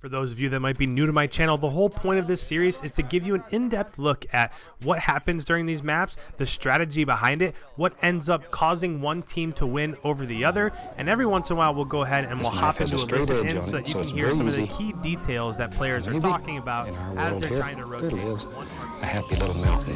For those of you that might be new to my channel, the whole point of this series is to give you an in-depth look at what happens during these maps, the strategy behind it, what ends up causing one team to win over the other, and every once in a while we'll go ahead and we'll hop into a listen in so that you can hear some of the key details that players are talking about as they're trying to rotate. A happy little mountain.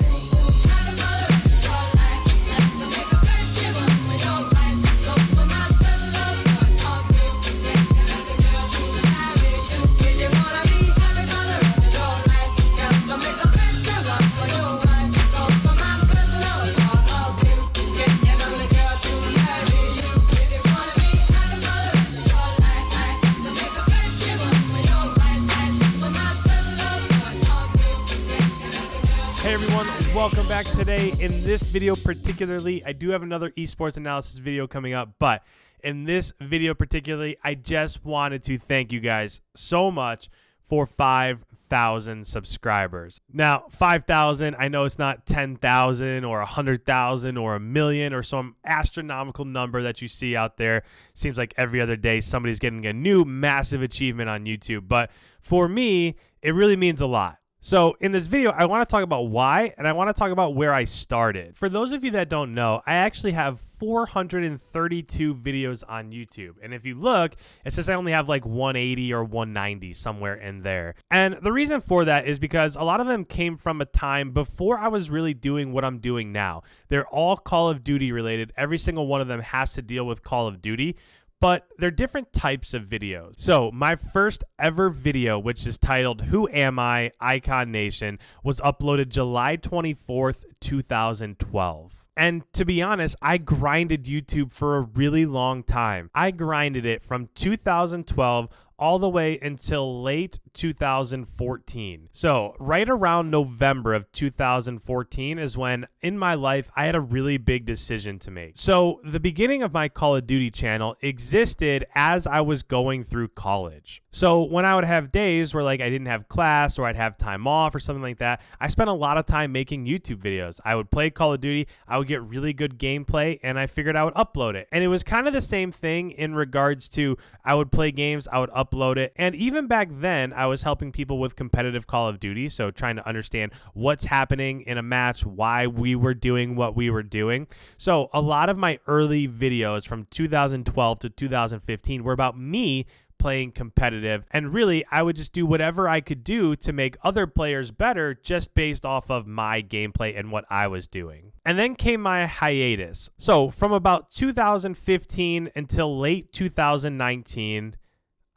Hey everyone, welcome back. Today in this video particularly, I do have another esports analysis video coming up, but in this video particularly, I just wanted to thank you guys so much for 5,000 subscribers. Now, 5,000, I know it's not 10,000 or 100,000 or a million or some astronomical number that you see out there. Seems like every other day somebody's getting a new massive achievement on YouTube, but for me, it really means a lot. So in this video, I want to talk about why, and I want to talk about where I started. For those of you that don't know, I actually have 432 videos on YouTube. And if you look, it says I only have like 180 or 190 somewhere in there. And the reason for that is because a lot of them came from a time before I was really doing what I'm doing now. They're all Call of Duty related. Every single one of them has to deal with Call of Duty. But they're different types of videos. So my first ever video, which is titled Who Am I? Icon Nation, was uploaded July 24th, 2012. And to be honest, I grinded YouTube for a really long time. I grinded it from 2012 all the way until late 2014. So right around November of 2014 is when in my life I had a really big decision to make. So the beginning of my Call of Duty channel existed as I was going through college. So when I would have days where like I didn't have class or I'd have time off or something like that, I spent a lot of time making YouTube videos. I would play Call of Duty, I would get really good gameplay, and I figured I would upload it. And it was kind of the same thing in regards to I would play games, I would upload it. And even back then, I was helping people with competitive Call of Duty, so trying to understand what's happening in a match, why we were doing what we were doing. So a lot of my early videos from 2012 to 2015 were about me playing competitive, and really I would just do whatever I could do to make other players better just based off of my gameplay and what I was doing. And then came my hiatus. So from about 2015 until late 2019,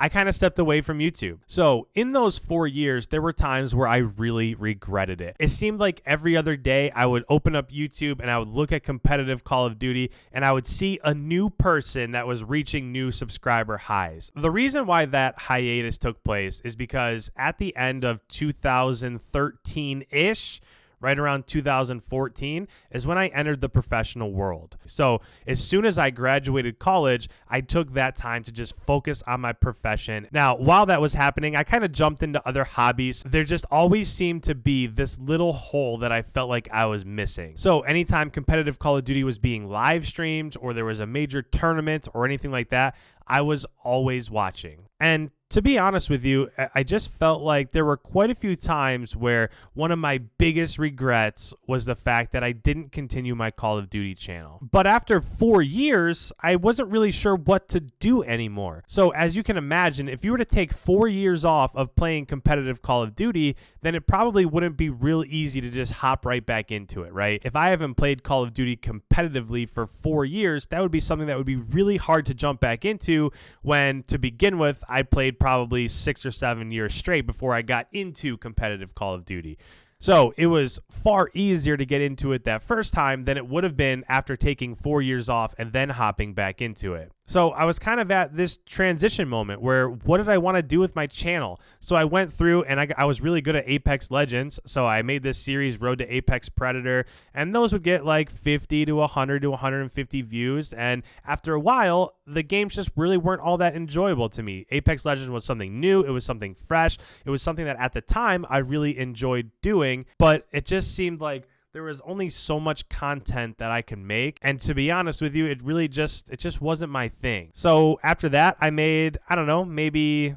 I kind of stepped away from YouTube. So in those 4 years, there were times where I really regretted it. It seemed like every other day I would open up YouTube and I would look at competitive Call of Duty and I would see a new person that was reaching new subscriber highs. The reason why that hiatus took place is because at the end of 2013-ish, right around 2014 is when I entered the professional world. So as soon as I graduated college, I took that time to just focus on my profession. Now, while that was happening, I kind of jumped into other hobbies. There just always seemed to be this little hole that I felt like I was missing. So anytime competitive Call of Duty was being live streamed or there was a major tournament or anything like that, I was always watching. And to be honest with you, I just felt like there were quite a few times where one of my biggest regrets was the fact that I didn't continue my Call of Duty channel. But after 4 years, I wasn't really sure what to do anymore. So as you can imagine, if you were to take 4 years off of playing competitive Call of Duty, then it probably wouldn't be real easy to just hop right back into it, right? If I haven't played Call of Duty competitively for 4 years, that would be something that would be really hard to jump back into when, to begin with, I played probably 6 or 7 years straight before I got into competitive Call of Duty. So it was far easier to get into it that first time than it would have been after taking 4 years off and then hopping back into it. So I was kind of at this transition moment where what did I want to do with my channel? So I went through and I was really good at Apex Legends. So I made this series, Road to Apex Predator, and those would get like 50 to 100 to 150 views. And after a while, the games just really weren't all that enjoyable to me. Apex Legends was something new. It was something fresh. It was something that at the time I really enjoyed doing, but it just seemed like there was only so much content that I could make. And to be honest with you, it just wasn't my thing. So after that, I made, I don't know, maybe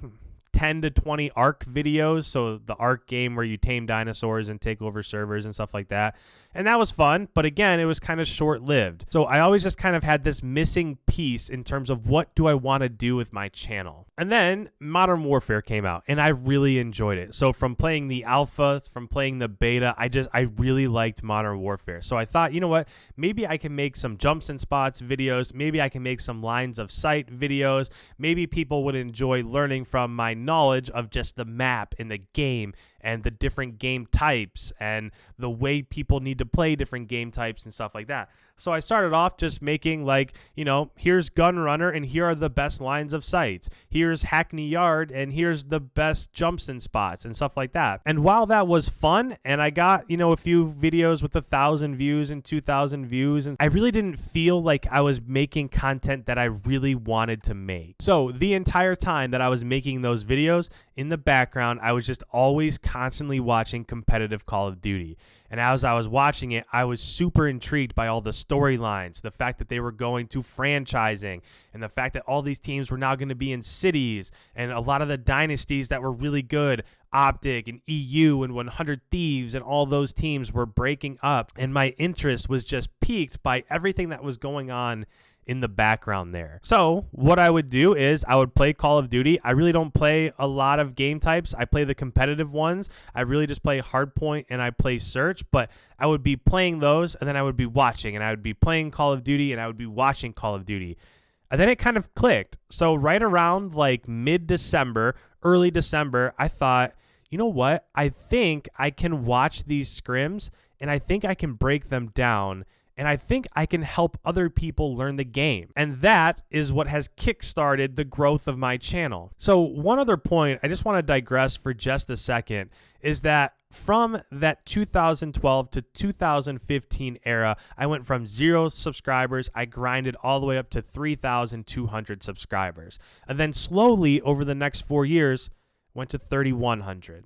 10 to 20 Ark videos. So the Ark game where you tame dinosaurs and take over servers and stuff like that. And that was fun, but again, it was kind of short-lived. So I always just kind of had this missing piece in terms of what do I want to do with my channel. And then Modern Warfare came out, and I really enjoyed it. So from playing the alpha, from playing the beta, I really liked Modern Warfare. So I thought, you know what, maybe I can make some jumps and spots videos. Maybe I can make some lines of sight videos. Maybe people would enjoy learning from my knowledge of just the map and the game and the different game types and the way people need to play different game types and stuff like that. So I started off just making like, you know, here's Gun Runner and here are the best lines of sights. Here's Hackney Yard and here's the best jumps and spots and stuff like that. And while that was fun and I got, you know, a few videos with 1,000 views and 2,000 views, and I really didn't feel like I was making content that I really wanted to make. So the entire time that I was making those videos, in the background, I was just always constantly watching competitive Call of Duty. And as I was watching it, I was super intrigued by all the storylines, the fact that they were going to franchising, and the fact that all these teams were now going to be in cities, and a lot of the dynasties that were really good, Optic and EU and 100 Thieves, and all those teams were breaking up. And my interest was just piqued by everything that was going on in the background there. So what I would do is I would play Call of Duty. I really don't play a lot of game types. I play the competitive ones. I really just play Hardpoint and I play Search, but I would be playing those and then I would be watching, and I would be playing Call of Duty and I would be watching Call of Duty. And then it kind of clicked. So right around like mid-December, early December, I thought, you know what? I think I can watch these scrims and I think I can break them down. And I think I can help other people learn the game. And that is what has kickstarted the growth of my channel. So one other point, I just want to digress for just a second, is that from that 2012 to 2015 era, I went from 0 subscribers, I grinded all the way up to 3,200 subscribers. And then slowly over the next 4 years, went to 3,100.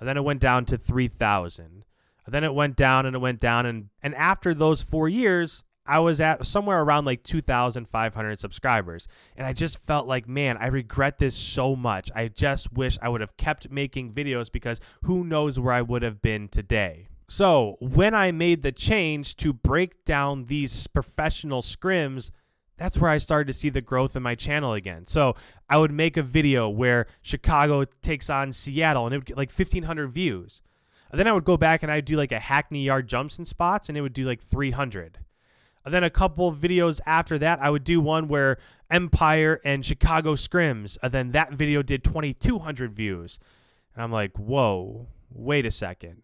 And then it went down to 3,000. And then it went down and it went down. And after those 4 years, I was at somewhere around like 2,500 subscribers. And I just felt like, man, I regret this so much. I just wish I would have kept making videos, because who knows where I would have been today. So when I made the change to break down these professional scrims, that's where I started to see the growth in my channel again. So I would make a video where Chicago takes on Seattle and it would get like 1,500 views. And then I would go back and I'd do like a Hackney Yard jumps and spots, and it would do like 300. And then a couple of videos after that, I would do one where Empire and Chicago scrims, and then that video did 2,200 views. And I'm like, whoa, wait a second.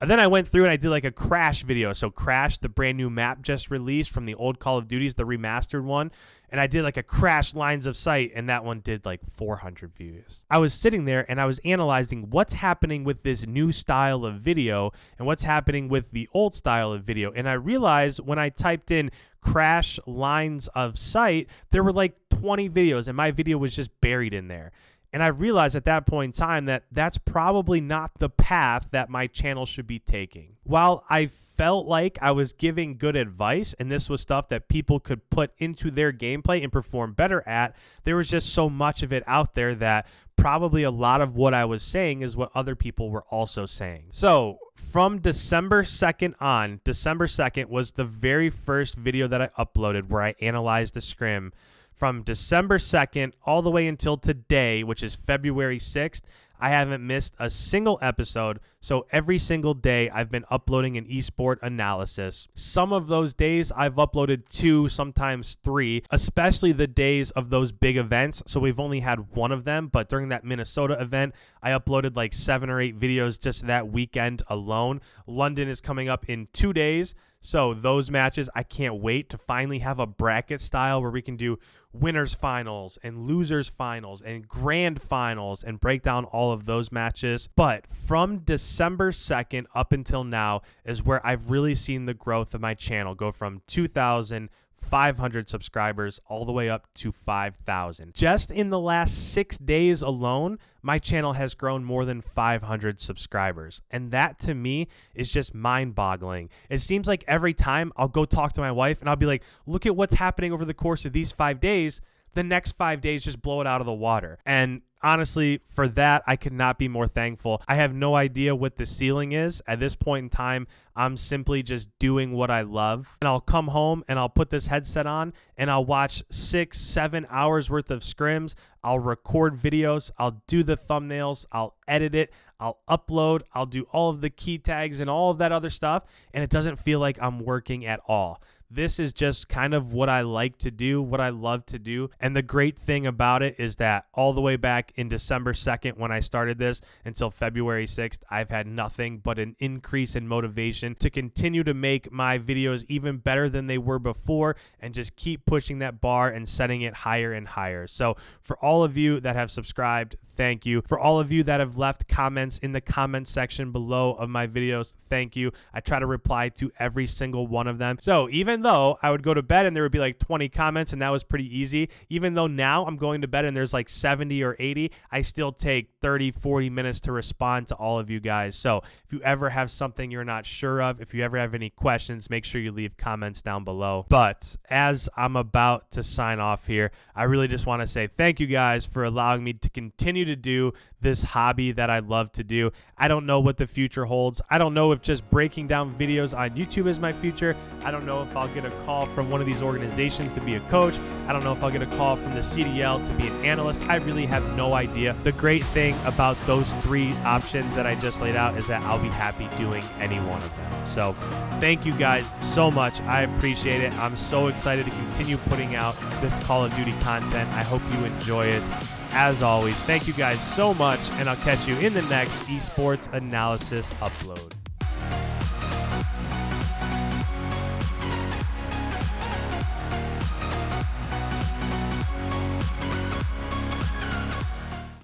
And then I went through and I did like a Crash video. So Crash, the brand new map just released from the old Call of Duties, the remastered one. And I did like a Crash lines of sight, and that one did like 400 views. I was sitting there and I was analyzing what's happening with this new style of video and what's happening with the old style of video. And I realized when I typed in Crash lines of sight, there were like 20 videos and my video was just buried in there. And I realized at that point in time that that's probably not the path that my channel should be taking. While I felt like I was giving good advice and this was stuff that people could put into their gameplay and perform better at, there was just so much of it out there that probably a lot of what I was saying is what other people were also saying. So from December 2nd on, December 2nd was the very first video that I uploaded where I analyzed the scrim. From December 2nd all the way until today, which is February 6th, I haven't missed a single episode. So every single day I've been uploading an esport analysis. Some of those days I've uploaded 2, sometimes 3, especially the days of those big events. So we've only had one of them, but during that Minnesota event, I uploaded like 7 or 8 videos just that weekend alone. London is coming up in 2 days. So those matches, I can't wait to finally have a bracket style where we can do winners finals and losers finals and grand finals and break down all of those matches. But from December 2nd up until now is where I've really seen the growth of my channel go from 2,500 subscribers all the way up to 5,000. Just in the last 6 days alone, my channel has grown more than 500 subscribers. And that to me is just mind-boggling. It seems like every time I'll go talk to my wife and I'll be like, look at what's happening over the course of these 5 days. the next 5 days just blow it out of the water. And honestly, for that, I could not be more thankful. I have no idea what the ceiling is. At this point in time, I'm simply just doing what I love. And I'll come home and I'll put this headset on and I'll watch 6-7 hours worth of scrims. I'll record videos. I'll do the thumbnails. I'll edit it. I'll upload. I'll do all of the key tags and all of that other stuff. And it doesn't feel like I'm working at all. This is just kind of what I like to do, what I love to do. And the great thing about it is that all the way back in December 2nd, when I started this, until February 6th, I've had nothing but an increase in motivation to continue to make my videos even better than they were before and just keep pushing that bar and setting it higher and higher. So for all of you that have subscribed, thank you. For all of you that have left comments in the comment section below of my videos, thank you. I try to reply to every single one of them. So even though I would go to bed and there would be like 20 comments and that was pretty easy, even though now I'm going to bed and there's like 70 or 80, I still take 30, 40 minutes to respond to all of you guys. So if you ever have something you're not sure of, if you ever have any questions, make sure you leave comments down below. But as I'm about to sign off here, I really just want to say thank you guys for allowing me to continue to do this hobby that I love to do. I don't know what the future holds. I don't know if just breaking down videos on YouTube is my future. I don't know if I'll get a call from one of these organizations to be a coach. I don't know if I'll get a call from the CDL to be an analyst. I really have no idea. The great thing about those three options that I just laid out is that I'll be happy doing any one of them. So thank you guys so much. I appreciate it. I'm so excited to continue putting out this Call of Duty content. I hope you enjoy it. As always, thank you guys so much, and I'll catch you in the next esports analysis upload.